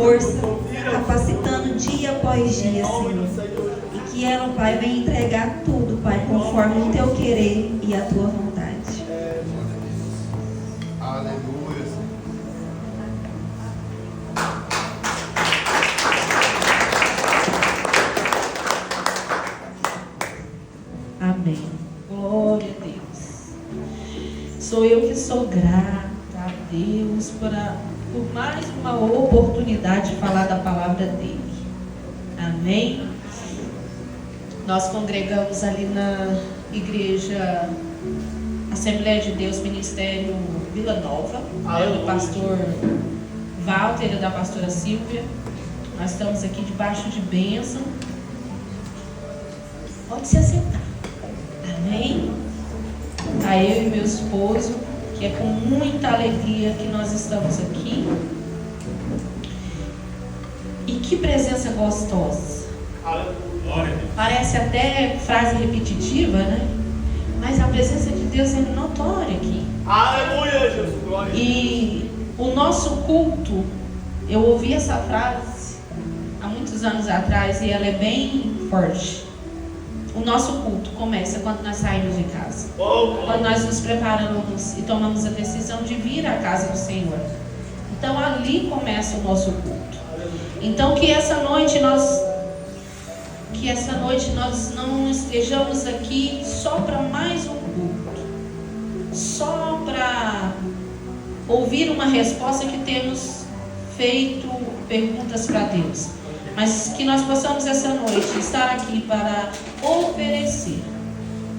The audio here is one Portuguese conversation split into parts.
força, capacitando dia após dia, Senhor. E que ela, Pai, venha entregar tudo, Pai, conforme o Teu querer e a Tua vontade. Aleluia. Amém. Glória a Deus. Sou eu que sou grata a Deus por mais uma oportunidade de falar da palavra dele. Amém. Nós congregamos ali na igreja Assembleia de Deus Ministério Vila Nova, do pastor Walter e da pastora Silvia. Nós estamos aqui debaixo de bênção. Pode se assentar. Amém. A eu e meu esposo, que é com muita alegria que nós estamos aqui. E que presença gostosa. Parece até frase repetitiva, né? Mas a presença de Deus é notória aqui. Aleluia, Jesus. Glória. E o nosso culto, eu ouvi essa frase há muitos anos atrás e ela é bem forte. O nosso culto começa quando nós saímos de casa. Quando nós nos preparamos e tomamos a decisão de vir à casa do Senhor. Então ali começa o nosso culto. Então que essa noite nós não estejamos aqui só para mais um culto. Só para ouvir uma resposta que temos feito perguntas para Deus. Mas que nós possamos essa noite estar aqui para oferecer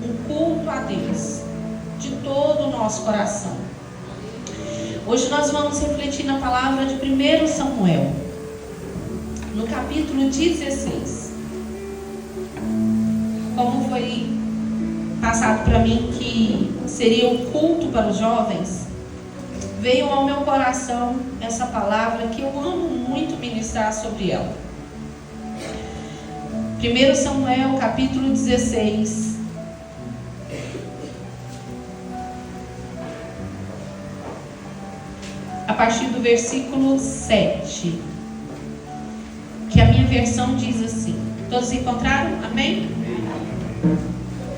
um culto a Deus de todo o nosso coração. Hoje nós vamos refletir na palavra de 1 Samuel, no capítulo 16. Como foi passado para mim que seria um culto para os jovens, veio ao meu coração essa palavra que eu amo muito ministrar sobre ela. 1 Samuel capítulo 16. A partir do versículo 7. Que a minha versão diz assim. Todos encontraram? Amém?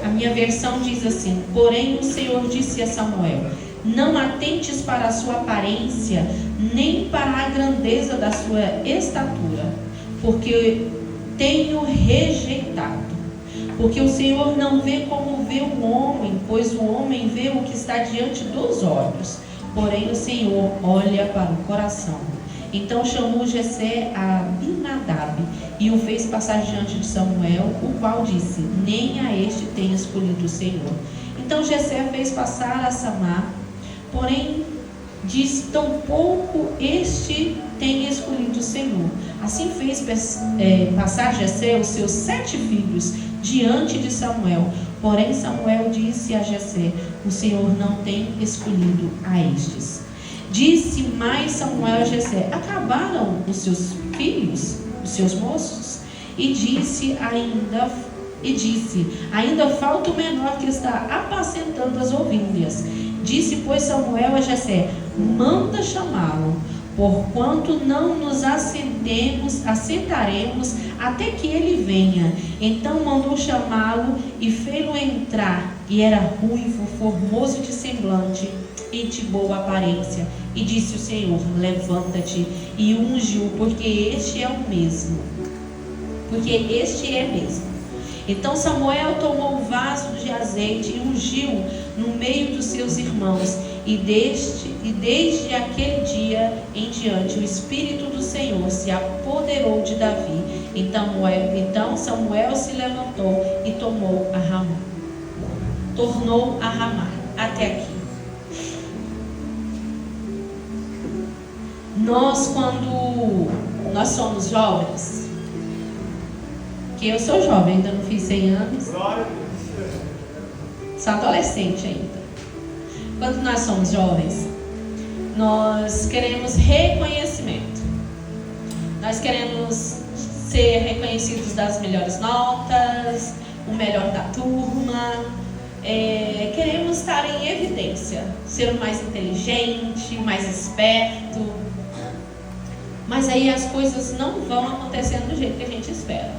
A minha versão diz assim: porém o Senhor disse a Samuel: não atentes para a sua aparência, nem para a grandeza da sua estatura, porque tenho rejeitado. Porque o Senhor não vê como vê o homem, pois o homem vê o que está diante dos olhos, porém o Senhor olha para o coração. Então chamou Jessé a Abinadab e o fez passar diante de Samuel, o qual disse: nem a este tem escolhido o Senhor. Então Jessé fez passar a Samar, porém disse: tampouco este tem escolhido o Senhor. Assim fez passar Jessé os seus 7 filhos diante de Samuel. Porém Samuel disse a Jessé: o Senhor não tem escolhido a estes. Disse mais Samuel a Jessé: acabaram os seus filhos, os seus moços? E disse: ainda falta o menor que está apacentando as ovelhas. Disse, pois, Samuel a Jessé: manda chamá-lo, porquanto não nos assentaremos até que ele venha. Então mandou chamá-lo e fê-lo entrar. E era ruivo, formoso de semblante e de boa aparência. E disse o Senhor: levanta-te e unge-o, porque este é mesmo. Então Samuel tomou o vaso de azeite e ungiu no meio dos seus irmãos. E desde aquele dia em diante o Espírito do Senhor se apoderou de Davi. Então Samuel se levantou e tornou a Ramá. Até aqui. Quando nós somos jovens, que eu sou jovem, ainda não fiz 100 anos, sou adolescente ainda. Quando nós somos jovens, nós queremos reconhecimento. Nós queremos ser reconhecidos das melhores notas, o melhor da turma. Queremos estar em evidência, ser o mais inteligente, mais esperto. Mas aí as coisas não vão acontecendo do jeito que a gente espera.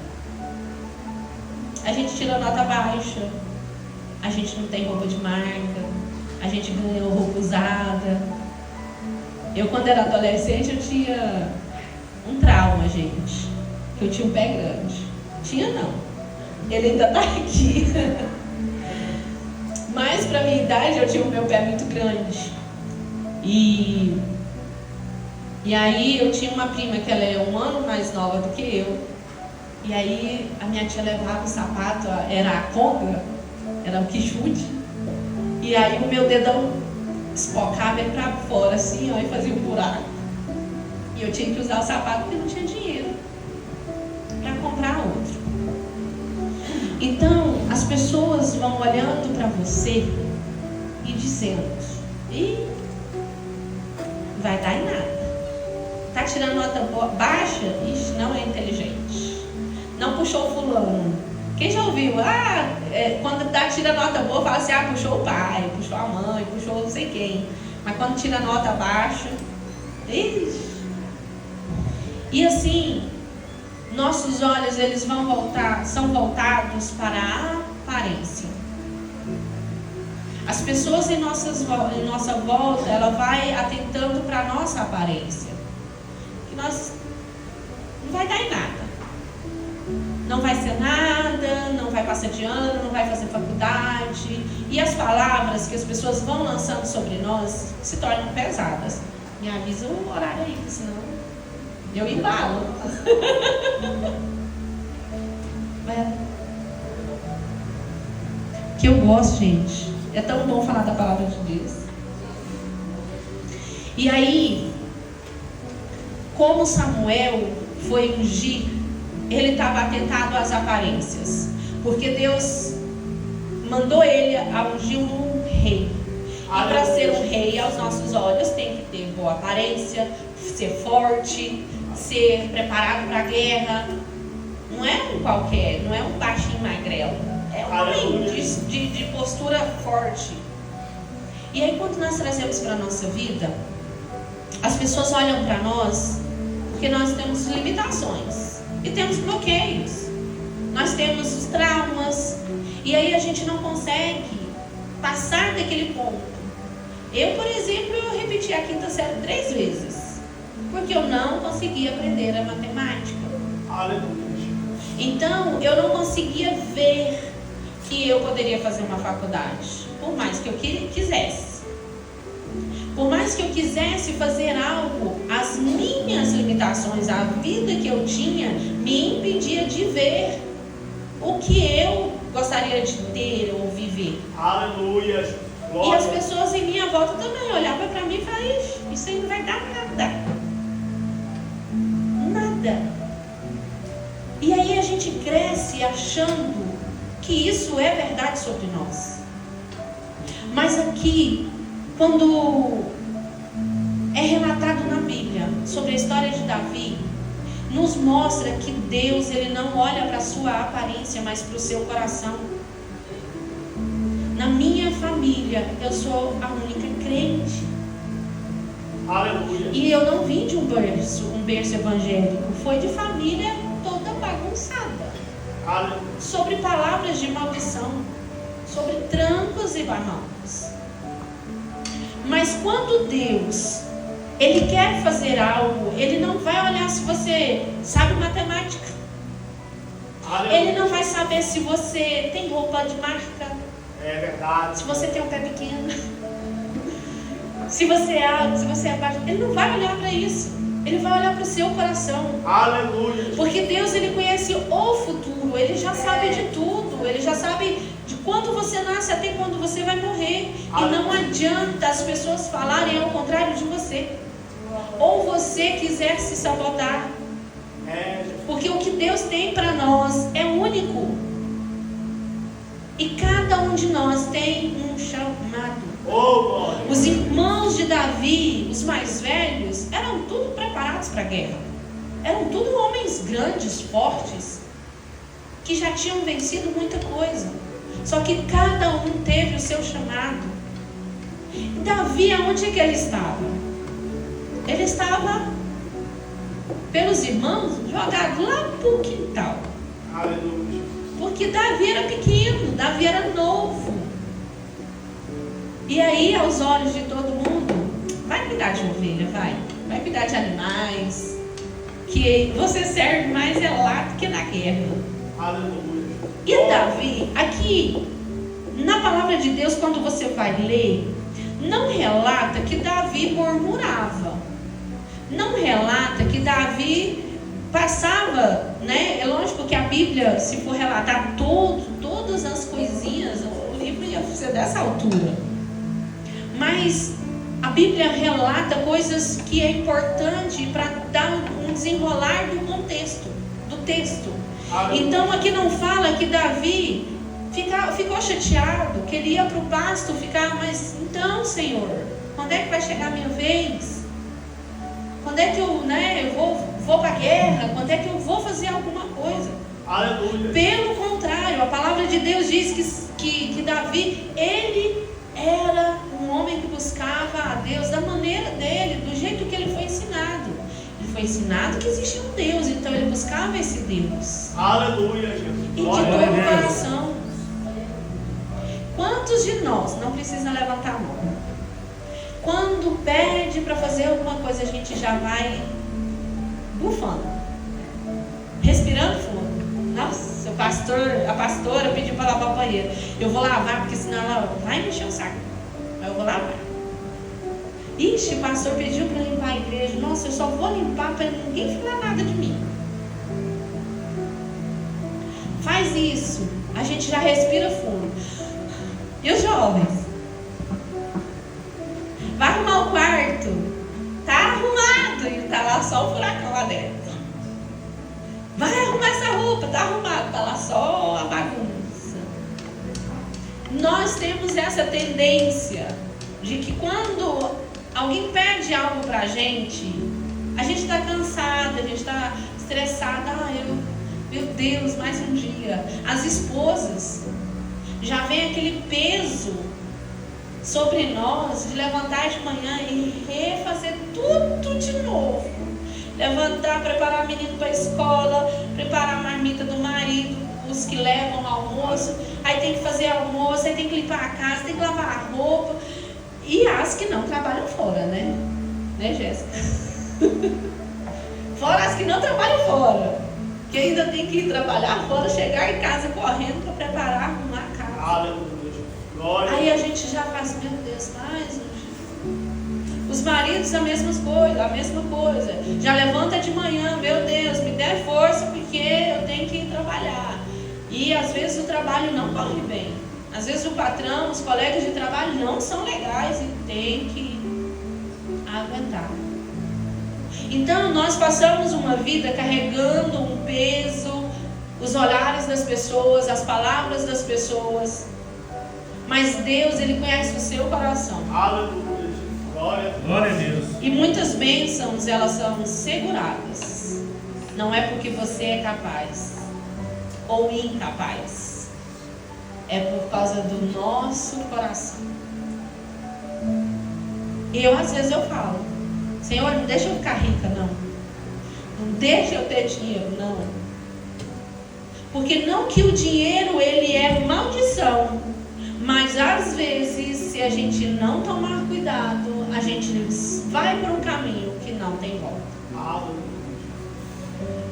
A gente tira nota baixa, a gente não tem roupa de marca, a gente ganhou roupa usada. Eu, quando era adolescente, eu tinha um trauma, gente, que eu tinha um pé grande. Tinha não, ele ainda tá aqui. Mas pra minha idade eu tinha o meu pé muito grande. E aí eu tinha uma prima que ela é 1 ano mais nova do que eu. E aí a minha tia levava o sapato, era a conga, era o quichude. E aí o meu dedão espocava ele pra fora assim, ó, e fazia um buraco. E eu tinha que usar o sapato porque não tinha dinheiro para comprar outro. Então as pessoas vão olhando para você e dizendo: ih, vai dar em nada. Tá tirando nota baixa? Ixi, não é inteligente. Não puxou fulano. Quem já ouviu? Quando tira nota boa, fala assim: puxou o pai, puxou a mãe, puxou não sei quem. Mas quando tira nota baixa, ixi. E assim, nossos olhos eles são voltados para a aparência. As pessoas em nossa volta, ela vai atentando para a nossa aparência. Que nós não vai dar em nada. Não vai ser nada, não vai passar de ano, não vai fazer faculdade. E as palavras que as pessoas vão lançando sobre nós se tornam pesadas. Me avisa o horário aí, senão eu embalo. Que eu gosto, gente. É tão bom falar da palavra de Deus. E aí, como Samuel foi ungir, ele estava atentado às aparências, porque Deus mandou ele a ungir um rei. E para ser um rei, aos nossos olhos, tem que ter boa aparência, ser forte, ser preparado para a guerra. Não é um qualquer, não é um baixinho magrelo, é um homem de postura forte. E aí, quando nós trazemos para a nossa vida, as pessoas olham para nós porque nós temos limitações e temos bloqueios, nós temos os traumas, e aí a gente não consegue passar daquele ponto. Eu, por exemplo, eu repeti a 5ª série 3 vezes, porque eu não conseguia aprender a matemática. Aleluia. Então, eu não conseguia ver que eu poderia fazer uma faculdade, por mais que eu quisesse. Por mais que eu quisesse fazer algo, as minhas limitações, a vida que eu tinha, me impedia de ver o que eu gostaria de ter ou viver. Aleluia. E as pessoas em minha volta também olhavam para mim e falavam: isso aí não vai dar nada. Nada. E aí a gente cresce achando que isso é verdade sobre nós. Mas aqui, quando é relatado na Bíblia sobre a história de Davi, nos mostra que Deus, ele não olha para a sua aparência, mas para o seu coração. Na minha família, eu sou a única crente. Aleluia. E eu não vim de um berço evangélico, foi de família toda bagunçada. Aleluia. Sobre palavras de maldição, sobre trancos e barrancos. Mas quando Deus, ele quer fazer algo, ele não vai olhar se você sabe matemática. Aleluia. Ele não vai saber se você tem roupa de marca. É verdade. Se você tem um pé pequeno, se você é alto, se você é baixo. Ele não vai olhar para isso. Ele vai olhar para o seu coração. Aleluia. Porque Deus, ele conhece o futuro. Ele já sabe de tudo. Ele já sabe de quando você nasce até quando você vai morrer. E não adianta as pessoas falarem ao contrário de você, ou você quiser se sabotar. Porque o que Deus tem para nós é único. E cada um de nós tem um chamado. Os irmãos de Davi, os mais velhos, eram tudo preparados para a guerra. Eram tudo homens grandes, fortes, que já tinham vencido muita coisa. Só que cada um teve o seu chamado. Davi, aonde é que ele estava? Ele estava pelos irmãos, jogado lá para o quintal. Aleluia. Porque Davi era pequeno, Davi era novo. E aí, aos olhos de todo mundo, vai cuidar de ovelha, vai cuidar de animais, que você serve mais é lá do que na guerra. Aleluia. E Davi, aqui, na palavra de Deus, quando você vai ler, não relata que Davi murmurava. Não relata que Davi passava, né? É lógico que a Bíblia, se for relatar todas as coisinhas, o livro ia ser dessa altura. Mas a Bíblia relata coisas que é importante para dar um desenrolar do contexto, do texto. Então aqui não fala que Davi ficou chateado, que ele ia para o pasto ficar, mas então, Senhor, quando é que vai chegar a minha vez? Quando é que eu vou para a guerra? Quando é que eu vou fazer alguma coisa? Aleluia. Pelo contrário, a palavra de Deus diz que Davi, ele era um homem que buscava a Deus da maneira dele, do jeito que ele foi ensinado. Ele foi ensinado que existia um Deus, então ele buscava esse Deus. Aleluia, Jesus. E de todo o coração. Quantos de nós, não precisa levantar a mão, quando pede para fazer alguma coisa, a gente já vai bufando, respirando fundo? Nossa, a pastora pediu para lavar o banheiro. Eu vou lavar, porque senão ela vai me encher o saco. Mas eu vou lavar. Ixi, o pastor pediu para limpar a igreja. Nossa, eu só vou limpar para ninguém falar nada de mim. Faz isso, a gente já respira fundo. E os jovens? Vai arrumar o quarto. Tá arrumado e tá lá só o furacão lá dentro. Vai arrumar essa roupa, tá arrumado, tá lá só a bagunça. Nós temos essa tendência de que quando alguém pede algo pra gente, a gente tá cansada, a gente tá estressada. Meu Deus, mais um dia. As esposas já vem aquele peso sobre nós de levantar de manhã e refazer tudo de novo. Levantar, preparar a menina para a escola, preparar a marmita do marido, os que levam o almoço, aí tem que fazer almoço, aí tem que limpar a casa, tem que lavar a roupa. E as que não trabalham fora, né? Né, Jéssica? Fora as que não trabalham fora, que ainda tem que ir trabalhar fora, chegar em casa correndo para preparar, arrumar a casa. Aleluia. Glória. Aí a gente já faz, meu Deus, mais um dia. Os maridos a mesma coisa. Já levanta de manhã, meu Deus, me dê força porque eu tenho que ir trabalhar. E às vezes o trabalho não corre bem. Às vezes o patrão, os colegas de trabalho não são legais e tem que aguentar. Então nós passamos uma vida carregando um peso, os olhares das pessoas, as palavras das pessoas. Mas Deus, Ele conhece o seu coração. Aleluia. Glória a Deus. E muitas bênçãos, elas são seguradas. Não é porque você é capaz ou incapaz. É por causa do nosso coração. E às vezes eu falo, Senhor, não deixa eu ficar rica, não. Não deixa eu ter dinheiro, não. Porque não que o dinheiro, ele é maldição. Mas às vezes, se a gente não tomar cuidado, a gente vai por um caminho que não tem volta.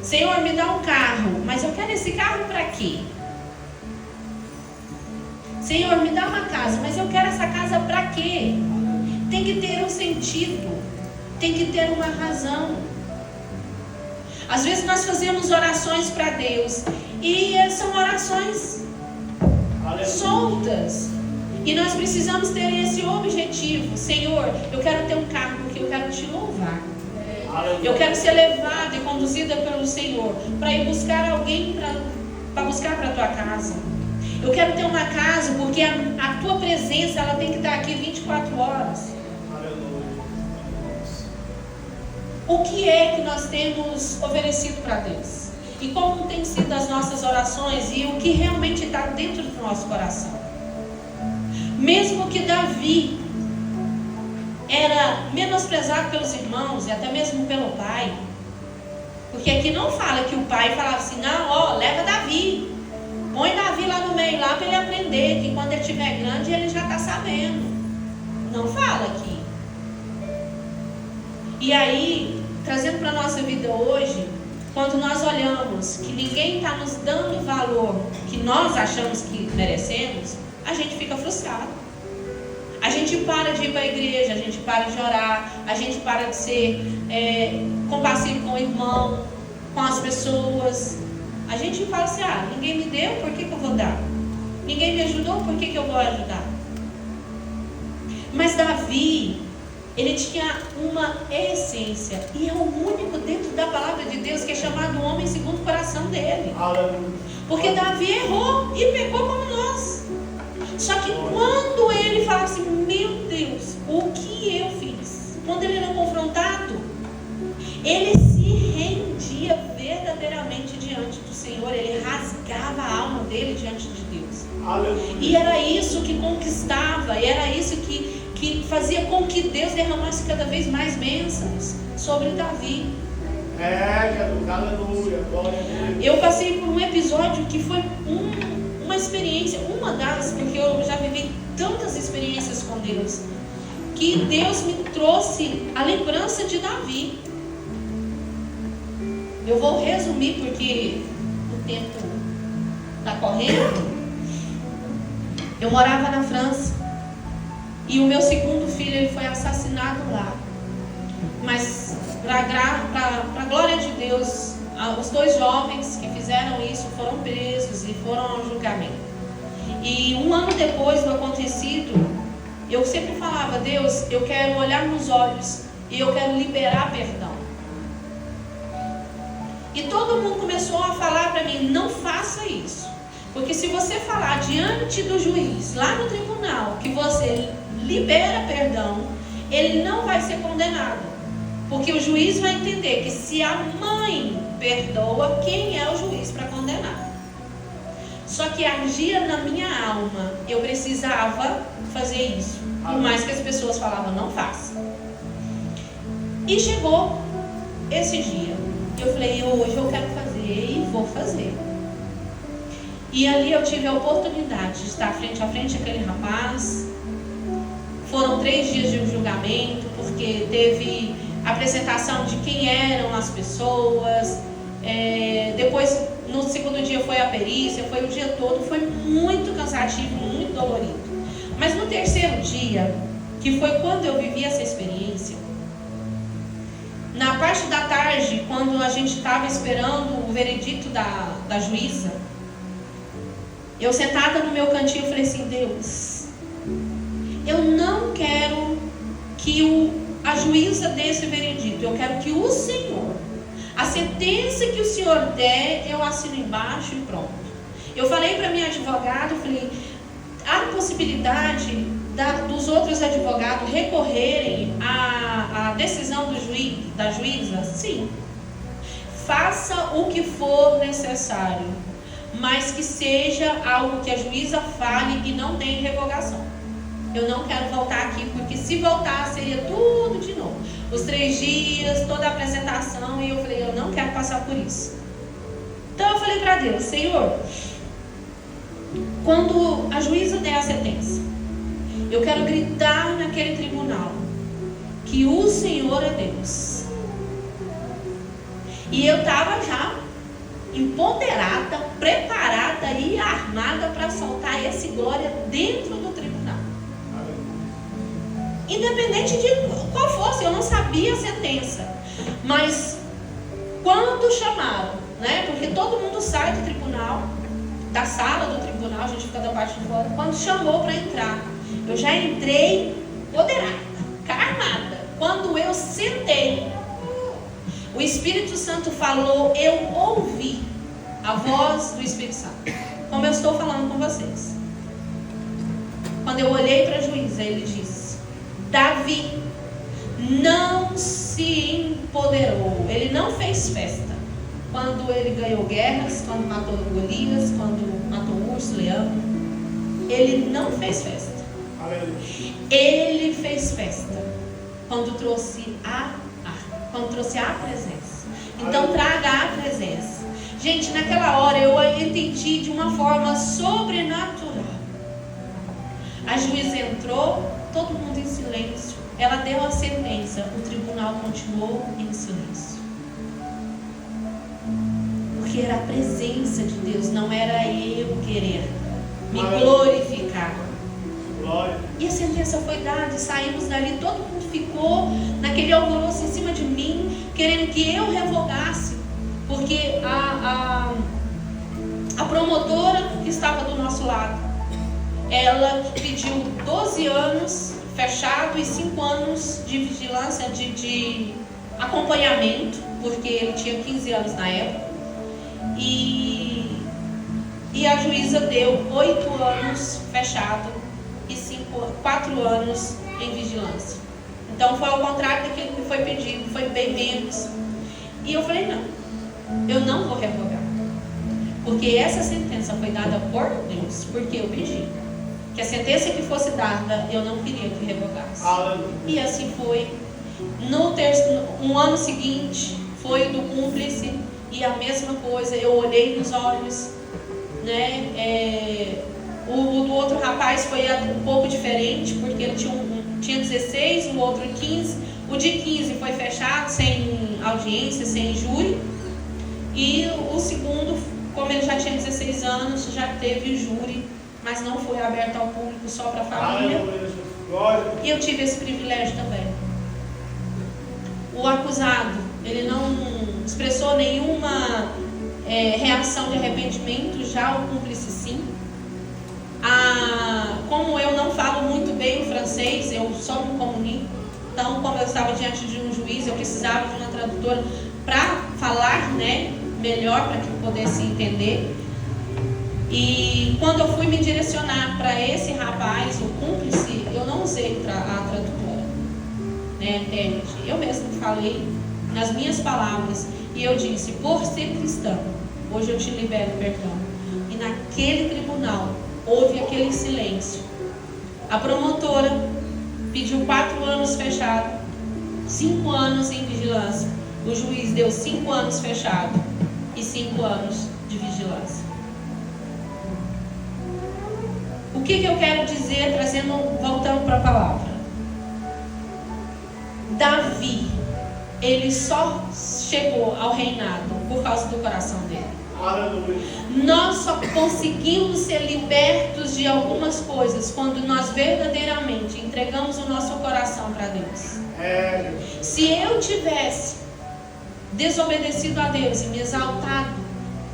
Senhor, me dá um carro, mas eu quero esse carro para quê? Senhor, me dá uma casa, mas eu quero essa casa para quê? Tem que ter um sentido, tem que ter uma razão. Às vezes nós fazemos orações para Deus e são orações soltas. E nós precisamos ter esse objetivo. Senhor, eu quero ter um carro porque eu quero te louvar. Eu quero ser levada e conduzida pelo Senhor para ir buscar alguém para buscar para a tua casa. Eu quero ter uma casa porque a tua presença, ela tem que estar aqui 24 horas. O que é que nós temos oferecido para Deus? E como tem sido as nossas orações e o que realmente está dentro do nosso coração? Mesmo que Davi era menosprezado pelos irmãos e até mesmo pelo pai, Porque aqui não fala que o pai falava assim, não, ó, leva Davi. Põe Davi lá no meio, lá para ele aprender, que quando ele estiver grande, ele já está sabendo. Não fala aqui. E aí, trazendo para a nossa vida hoje, quando nós olhamos que ninguém está nos dando o valor que nós achamos que merecemos, a gente fica frustrado. A gente para de ir para a igreja, a gente para de orar, a gente para de ser compassivo com o irmão, com as pessoas. A gente fala assim, ninguém me deu, por que eu vou dar? Ninguém me ajudou, por que eu vou ajudar? Mas Davi, ele tinha uma essência, e é o único dentro da palavra de Deus que é chamado homem segundo o coração dele. Porque Davi errou e pecou como nós. Só que quando ele fala assim, meu Deus, o que eu fiz? Quando ele era confrontado, ele se rendia verdadeiramente diante do Senhor. Ele rasgava a alma dele diante de Deus. E era isso que conquistava, e era isso que fazia com que Deus derramasse cada vez mais bênçãos sobre Davi. Aleluia, glória a Deus. Eu passei por um episódio que foi uma experiência, uma das, porque eu já vivi tantas experiências com Deus, que Deus me trouxe a lembrança de Davi. Eu vou resumir porque o tempo está correndo. Eu morava na França e o meu segundo filho ele foi assassinado lá. Mas para a glória de Deus, os 2 jovens que fizeram isso foram presos e foram ao julgamento. E 1 ano depois do acontecido, eu sempre falava, Deus, eu quero olhar nos olhos e eu quero liberar perdão. E todo mundo começou a falar para mim, não faça isso. Porque se você falar diante do juiz, lá no tribunal, que você libera perdão, ele não vai ser condenado. Porque o juiz vai entender que se a mãe perdoa, quem é o juiz para condenar? Só que agia na minha alma, eu precisava fazer isso. Por mais que as pessoas falavam, não faça. E chegou esse dia. Eu falei, hoje eu quero fazer e vou fazer. E ali eu tive a oportunidade de estar frente a frente aquele rapaz. Foram 3 dias de um julgamento, porque teve apresentação de quem eram as pessoas. Depois, no segundo dia foi a perícia, foi o dia todo. Foi muito cansativo, muito dolorido. Mas no terceiro dia, que foi quando eu vivi essa experiência, na parte da tarde, quando a gente estava esperando o veredito da juíza, eu sentada no meu cantinho, eu falei assim, Deus, eu não quero que a juíza dê esse veredito, eu quero que o Senhor, a sentença que o Senhor der, eu assino embaixo e pronto. Eu falei para minha advogada, eu falei, há possibilidade dos outros advogados recorrerem à decisão da juíza? Sim. Faça o que for necessário, mas que seja algo que a juíza fale e não tenha revogação. Eu não quero voltar aqui, porque se voltar seria tudo de novo. Os 3 dias, toda a apresentação, e eu falei, eu não quero passar por isso. Então eu falei para Deus, Senhor, quando a juíza der a sentença, eu quero gritar naquele tribunal que o Senhor é Deus. E eu estava já empoderada, preparada e armada para soltar esse glória dentro do tribunal. Independente de qual fosse, eu não sabia a sentença. Mas quando chamaram, né? Porque todo mundo sai do tribunal, da sala do tribunal, a gente fica da parte de fora. Quando chamou para entrar, eu já entrei empoderada, armada. Quando eu sentei, o Espírito Santo falou, eu ouvi a voz do Espírito Santo, como eu estou falando com vocês. Quando eu olhei para a juíza, ele disse, Davi não se empoderou, ele não fez festa. Quando ele ganhou guerras, quando matou Golias, quando matou o urso, leão, ele não fez festa. Ele fez festa quando trouxe a presença. Então traga a presença. Gente, naquela hora eu entendi de uma forma sobrenatural. A juíza entrou, todo mundo em silêncio. Ela deu a sentença, o tribunal continuou em silêncio. Porque era a presença de Deus, não era eu querer me glorificar. E a sentença foi dada e saímos dali, todo mundo ficou naquele alvoroço em cima de mim, querendo que eu revogasse, porque a promotora que estava do nosso lado, ela pediu 12 anos fechado e 5 anos de vigilância, de acompanhamento, porque ele tinha 15 anos na época, e a juíza deu 8 anos fechado e 4 anos em vigilância. Então foi ao contrário daquilo que foi pedido, foi bem menos. E eu falei, não, eu não vou revogar, porque essa sentença foi dada por Deus, porque eu pedi que a sentença que fosse dada, eu não queria que revogasse. E assim foi. No ano seguinte foi do cúmplice, e a mesma coisa, eu olhei nos olhos, né? O do outro rapaz foi um pouco diferente, porque ele tinha 16, o outro 15. O de 15 foi fechado, sem audiência, sem júri. E o segundo, como ele já tinha 16 anos, já teve júri, mas não foi aberto ao público, só para a família. E eu tive esse privilégio também. O acusado, ele não expressou nenhuma reação de arrependimento, já o cúmplice sim. Como eu não falo muito bem o francês, eu só me comunico. Então, como eu estava diante de um juiz, eu precisava de uma tradutora para falar, né, melhor, para que eu pudesse entender. E quando eu fui me direcionar para esse rapaz, o cúmplice, eu não usei a tradutora, né, eu mesmo falei nas minhas palavras, e eu disse, por ser cristão, hoje eu te libero perdão. E naquele tribunal houve aquele silêncio. A promotora pediu 4 anos fechado, 5 anos em vigilância. O juiz deu 5 anos fechado e 5 anos de vigilância. O que eu quero dizer, voltando para a palavra? Davi, ele só chegou ao reinado por causa do coração dele. Aleluia. Nós só conseguimos ser libertos de algumas coisas quando nós verdadeiramente entregamos o nosso coração para Deus. Se eu tivesse desobedecido a Deus e me exaltado,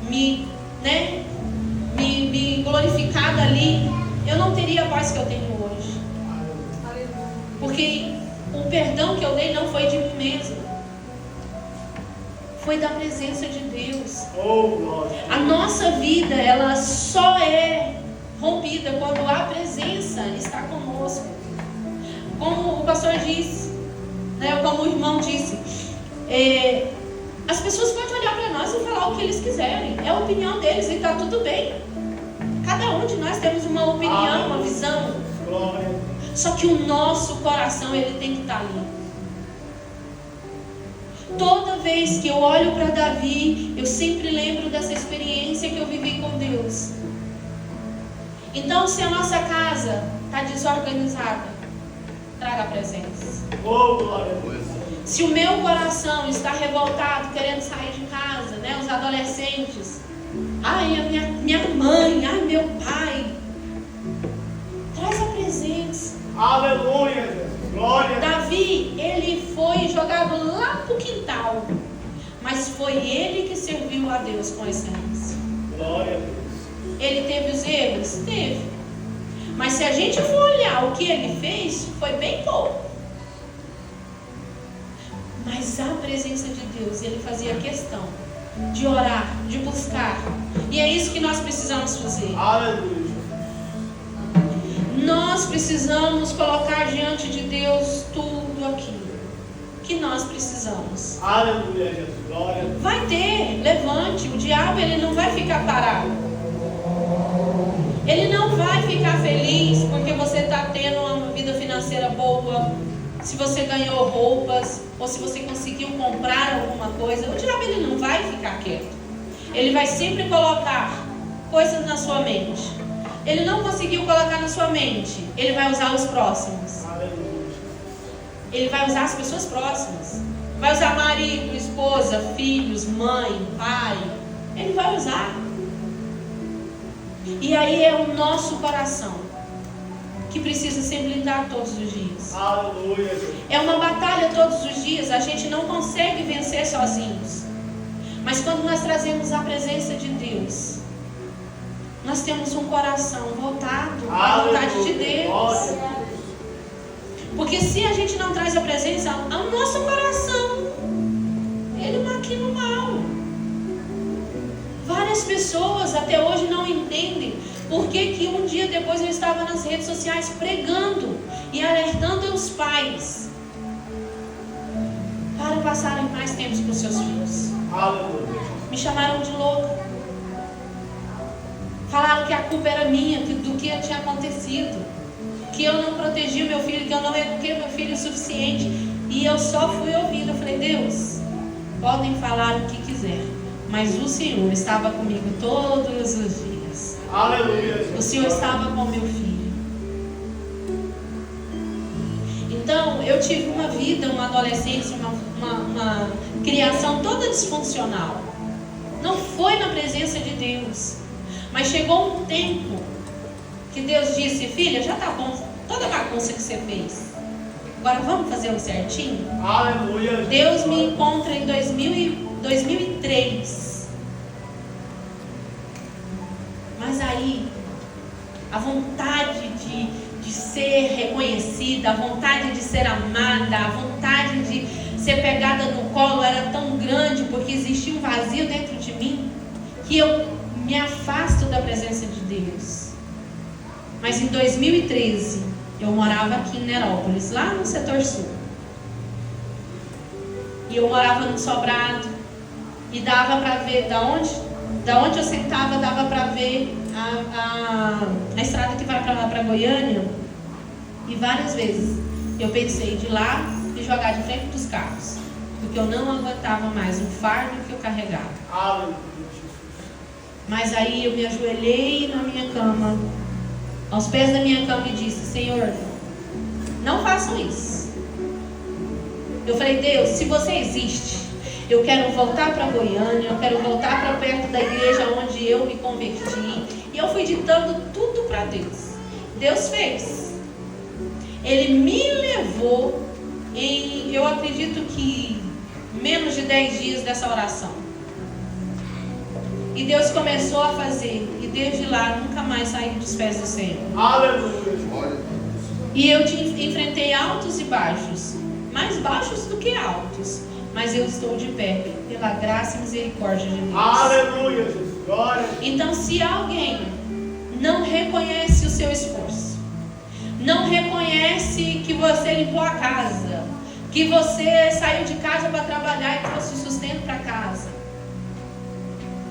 me glorificado ali, eu não teria a paz que eu tenho hoje. Porque o perdão que eu dei não foi de mim mesmo, foi da presença de Deus. A nossa vida, ela só é rompida quando a presença está conosco. Como o pastor disse, né, como o irmão disse, as pessoas podem olhar para nós e falar o que eles quiserem, é a opinião deles e está tudo bem. Cada um de nós temos uma opinião, uma visão. Só que o nosso coração, ele tem que estar ali. Toda vez que eu olho para Davi, eu sempre lembro dessa experiência que eu vivi com Deus. Então, se a nossa casa está desorganizada, traga a presença. Se o meu coração está revoltado, querendo sair de casa, né? Os adolescentes, ai, a minha mãe, ai, meu pai, traz a presença. Aleluia, Jesus. Glória. Davi, ele foi jogado lá para o quintal, mas foi ele que serviu a Deus com excelência. Glória a Deus. Ele teve os erros? Teve. Mas se a gente for olhar o que ele fez, foi bem pouco. Mas a presença de Deus, ele fazia questão de orar, de buscar. E é isso que nós precisamos fazer. Aleluia. Nós precisamos colocar diante de Deus tudo aquilo que nós precisamos. Aleluia, Jesus. Glória. Vai ter, levante. O diabo, ele não vai ficar parado. Ele não vai ficar feliz porque você está tendo uma vida financeira boa, se você ganhou roupas, ou se você conseguiu comprar alguma coisa, o diabo ele não vai ficar quieto. Ele vai sempre colocar coisas na sua mente. Ele não conseguiu colocar na sua mente, ele vai usar os próximos. Ele vai usar as pessoas próximas. Vai usar marido, esposa, filhos, mãe, pai. Ele vai usar. E aí é o nosso coração que precisa ser blindado todos os dias. Aleluia. É uma batalha todos os dias. A gente não consegue vencer sozinhos. Mas quando nós trazemos a presença de Deus, nós temos um coração voltado à vontade de Deus. Porque se a gente não traz a presença, o nosso coração, ele maquina o mal. Várias pessoas até hoje não entendem por que um dia depois eu estava nas redes sociais pregando e alertando os pais para passarem mais tempo com seus filhos. Me chamaram de louca. Falaram que a culpa era minha, do que tinha acontecido, que eu não protegi o meu filho, que eu não eduquei o meu filho o suficiente. E eu só fui ouvindo. Eu falei: Deus, podem falar o que quiser, mas o Senhor estava comigo todos os dias. Aleluia. O Senhor estava com meu filho. Então eu tive uma vida, uma adolescência, uma criação toda disfuncional. Não foi na presença de Deus. Mas chegou um tempo que Deus disse: filha, já está bom, toda a bagunça que você fez, agora vamos fazer um certinho? Aleluia. Deus me encontra em 2003. Mas aí a vontade de ser reconhecida, a vontade de ser amada, a vontade de ser pegada no colo era tão grande, porque existia um vazio dentro de mim, que eu me afasto da presença de Deus. Mas em 2013 eu morava aqui em Nerópolis, lá no setor sul, e eu morava no sobrado, e dava para ver da onde eu sentava, dava para ver a estrada que vai para Goiânia. E várias vezes eu pensei de ir lá e jogar de frente dos carros, porque eu não aguentava mais o fardo que eu carregava. Mas aí eu me ajoelhei na minha cama, aos pés da minha cama, e disse: Senhor, não façam isso. Eu falei: Deus, se você existe, eu quero voltar para Goiânia, eu quero voltar para perto da igreja onde eu me converti. E eu fui ditando tudo para Deus. Deus fez. Ele me levou em, eu acredito que menos de 10 dias dessa oração. E Deus começou a fazer. E desde lá nunca mais saí dos pés do Senhor. Aleluia. E eu enfrentei altos e baixos, mais baixos do que altos, mas eu estou de pé pela graça e misericórdia de Deus. Aleluia, Jesus. Glória. Então, se alguém não reconhece o seu esforço, não reconhece que você limpou a casa, que você saiu de casa para trabalhar e trouxe sustento para casa,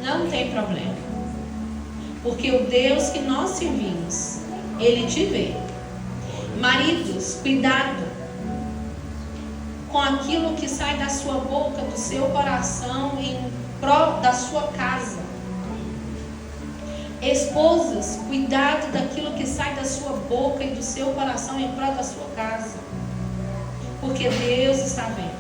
não tem problema, porque o Deus que nós servimos, Ele te vê. Maridos, cuidado com aquilo que sai da sua boca, do seu coração, em prol da sua casa. Esposas, cuidado daquilo que sai da sua boca e do seu coração em prol da sua casa, porque Deus está vendo.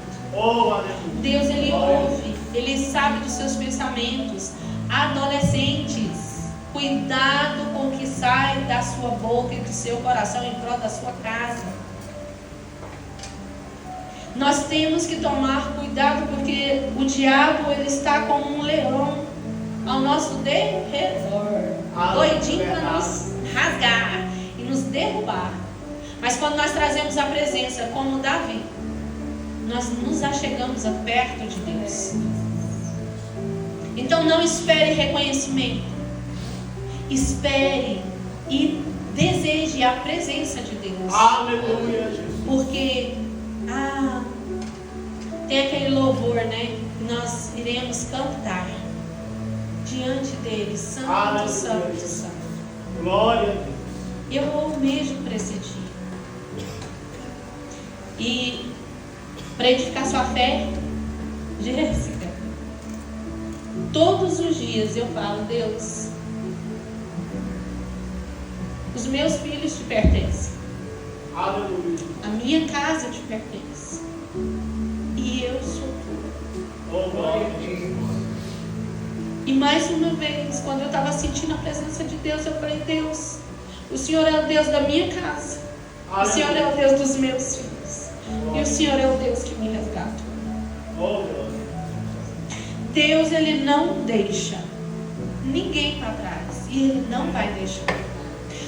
Deus, Ele ouve, Ele sabe dos seus pensamentos. Adolescentes, cuidado com o que sai da sua boca e do seu coração em prol da sua casa. Nós temos que tomar cuidado, porque o diabo, ele está como um leão ao nosso derredor, doidinho para nos rasgar e nos derrubar. Mas quando nós trazemos a presença, como Davi, nós nos achegamos perto de Deus. Então não espere reconhecimento, espere e deseje a presença de Deus. Aleluia, Jesus. Porque tem aquele louvor, né? Nós iremos cantar diante dele, santo, Aleluia. santo, santo. Glória a Deus. Eu almejo para esse dia. E para edificar sua fé. Jéssica, todos os dias eu falo: Deus, os meus filhos te pertencem. Aleluia. A minha casa te pertence. E eu sou tua. Oh, glória a Deus. E mais uma vez, quando eu estava sentindo a presença de Deus, eu falei: Deus, o Senhor é o Deus da minha casa. O Senhor é o Deus dos meus filhos. E o Senhor é o Deus que me resgatou. Oh, glória. Deus, Ele não deixa ninguém para trás. E Ele não vai deixar.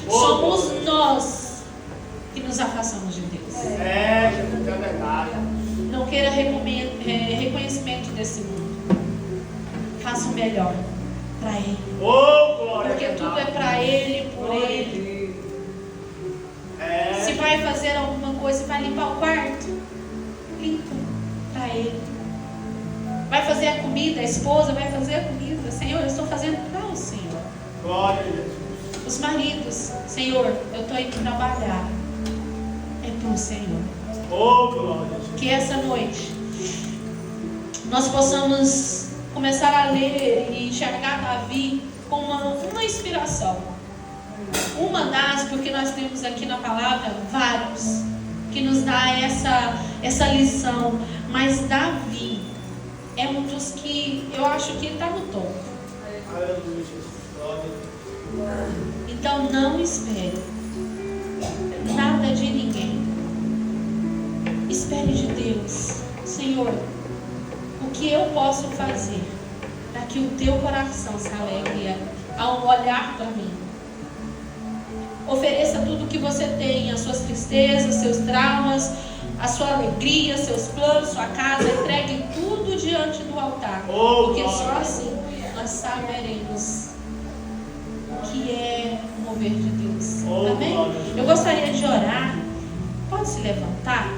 Somos nós que nos afastamos de Deus. É, Jesus, é verdade. Não queira reconhecimento desse mundo. Faça o melhor para Ele. Oh, glória. Porque tudo é para Ele, por Ele. Se vai fazer alguma coisa, vai limpar o quarto, limpa para Ele. Vai fazer a comida, a esposa vai fazer a comida. Senhor, eu estou fazendo para o Senhor. Glória a Jesus. Os maridos, Senhor, eu estou indo trabalhar. É para o Senhor. Oh, glória a Jesus. Que essa noite nós possamos começar a ler e enxergar Davi com uma inspiração. Uma das, porque nós temos aqui na palavra vários que nos dá essa lição. Mas Davi é um dos que eu acho que está no topo. Aleluia, Jesus. Glória. Então não espere nada de ninguém. Espere de Deus. Senhor, o que eu posso fazer para que o teu coração se alegre ao olhar para mim? Ofereça tudo o que você tem, as suas tristezas, seus traumas, a sua alegria, seus planos, sua casa. Entregue tudo diante do altar. Porque só assim nós saberemos o que é o mover de Deus. Amém? Eu gostaria de orar. Pode se levantar?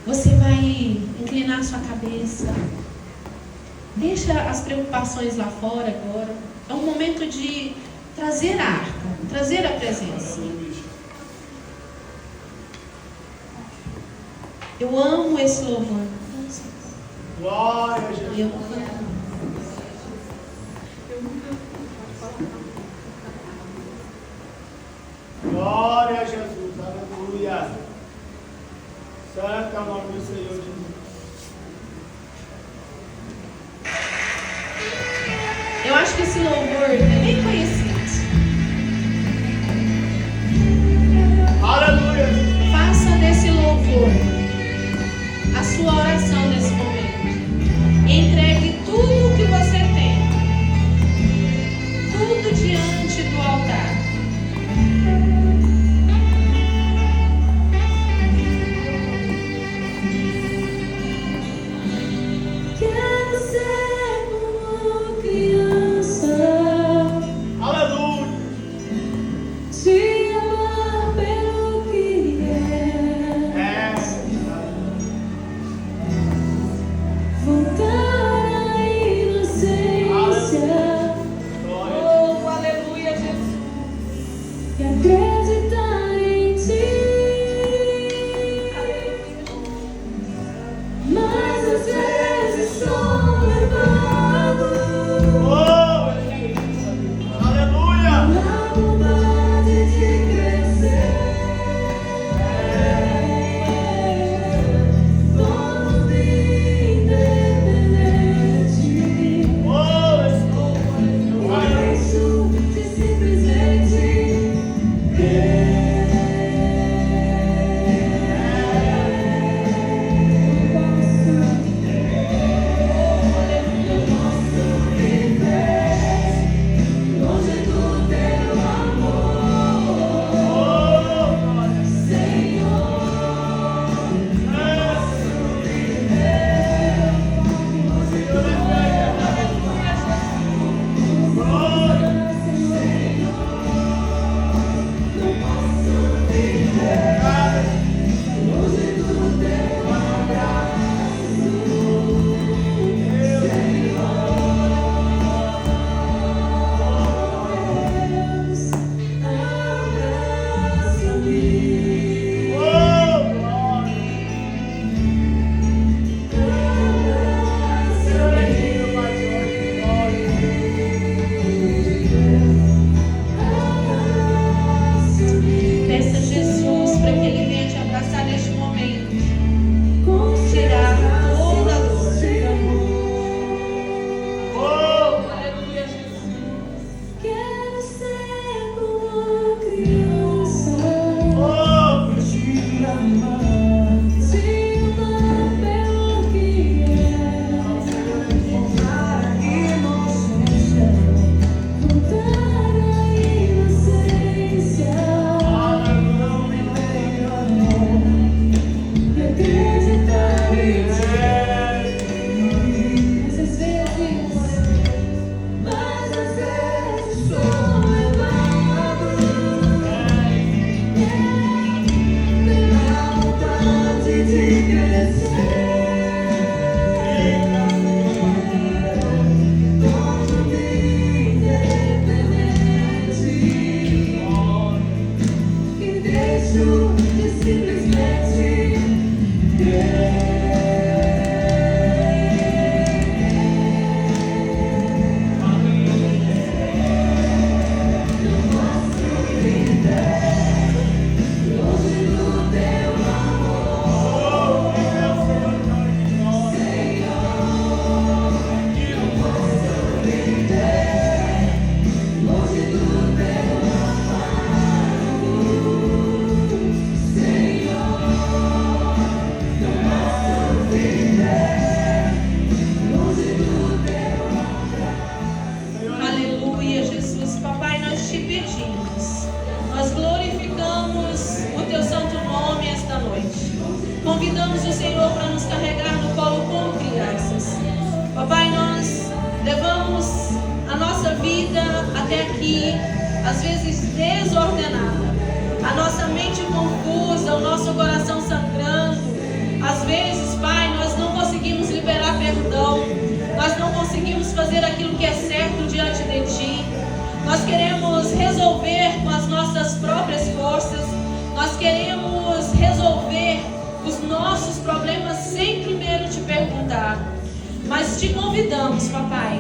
Você vai inclinar sua cabeça. Deixa as preocupações lá fora agora. É um momento de trazer a arca, trazer a presença. Eu amo esse louvor. Glória a Jesus. Eu amo. Glória a Jesus. Aleluia. Santo é o nome do Senhor Jesus. Eu acho que esse louvor é bem conhecido. Aleluia. Faça desse louvor a sua oração nesse momento. Entregue tudo o que você tem. Tudo diante do altar. Quero ser uma criança, Aleluia. te amar pelo que É. voltar à inocência Glória. Oh, aleluia, Jesus. e acreditar em ti. Mas às vezes sou levado Oh, aleluia. na vontade de crescer. Torno-me independente. Oh, estou. Deixo de simplesmente Aleluia, Jesus. Papai, nós te pedimos, nós glorificamos o teu santo nome esta noite. Convidamos o Senhor para nos carregar no colo como crianças. Papai, nós levamos a nossa vida até aqui, às vezes desordenada, a nossa mente confusa, o nosso coração sangrando. Às vezes, Pai, nós não conseguimos liberar perdão, nós não conseguimos fazer aquilo que é certo diante de Ti. Nós queremos resolver com as nossas próprias forças, nós queremos resolver os nossos problemas sem primeiro te perguntar. Mas te convidamos, Papai,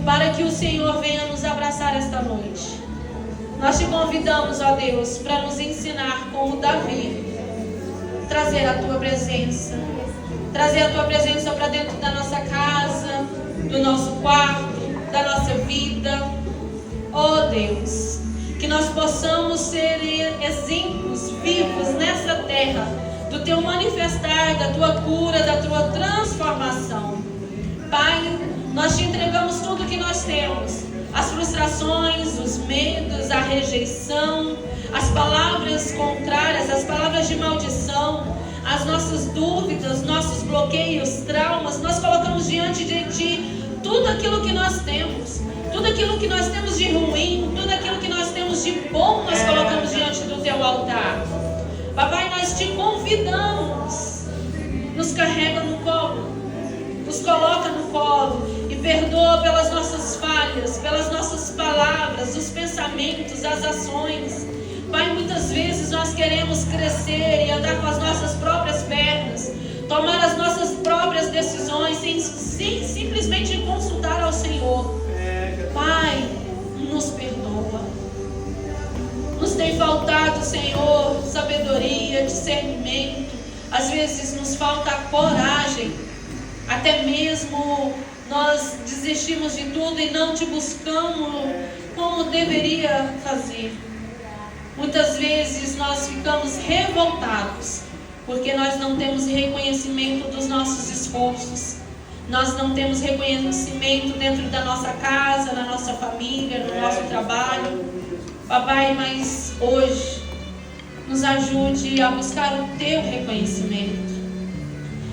para que o Senhor venha nos abraçar esta noite. Nós te convidamos, ó Deus, para nos ensinar como Davi, trazer a Tua presença, trazer a Tua presença para dentro da nossa casa, do nosso quarto, da nossa vida. Ó Deus, que nós possamos ser exemplos vivos nessa terra do Teu manifestar, da Tua cura, da Tua transformação. Pai, nós te entregamos tudo que nós temos, as frustrações, os medos, a rejeição, as palavras contrárias, as palavras de maldição, as nossas dúvidas, nossos bloqueios, traumas. Nós colocamos diante de Ti tudo aquilo que nós temos, tudo aquilo que nós temos de ruim, tudo aquilo que nós temos de bom, nós colocamos diante do Teu altar. Papai, nós te convidamos, nos carrega no colo, nos coloca no colo e perdoa pelas nossas falhas, pelas nossas palavras, os pensamentos, as ações. Pai, muitas vezes nós queremos crescer e andar com as nossas próprias pernas, tomar as nossas próprias decisões sem simplesmente consultar ao Senhor. Pai, nos perdoa. Nos tem faltado, Senhor, sabedoria, discernimento. Às vezes nos falta coragem. Até mesmo nós desistimos de tudo e não te buscamos como deveria fazer. Muitas vezes nós ficamos revoltados porque nós não temos reconhecimento dos nossos esforços. Nós não temos reconhecimento dentro da nossa casa, na nossa família, no nosso trabalho. Papai, mas hoje nos ajude a buscar o Teu reconhecimento.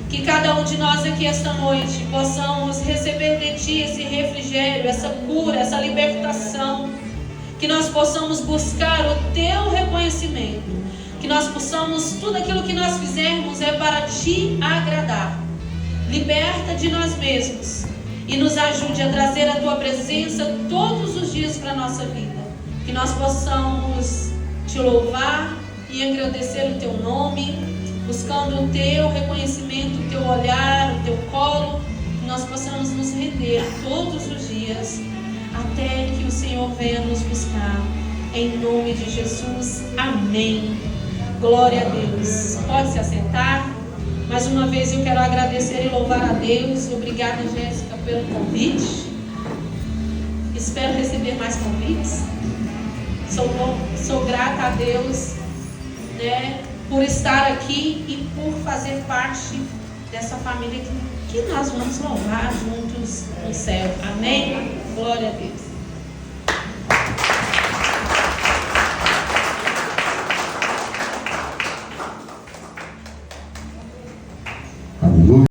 Que cada um de nós aqui esta noite possamos receber de Ti esse refrigério, essa cura, essa libertação. Que nós possamos buscar o Teu reconhecimento. Que nós possamos, tudo aquilo que nós fizermos é para Te agradar. Liberta de nós mesmos e nos ajude a trazer a Tua presença todos os dias para a nossa vida. Que nós possamos Te louvar e engrandecer o Teu nome, buscando o Teu reconhecimento, o Teu olhar, o Teu colo. Que nós possamos nos render todos os dias até que o Senhor venha nos buscar. Em nome de Jesus, amém. Glória a Deus. Pode se assentar. Mais uma vez eu quero agradecer e louvar a Deus. Obrigada, Jéssica, pelo convite. Espero receber mais convites. Sou grata a Deus, né, por estar aqui e por fazer parte dessa família que nós vamos louvar juntos no céu. Amém? Glória a Deus.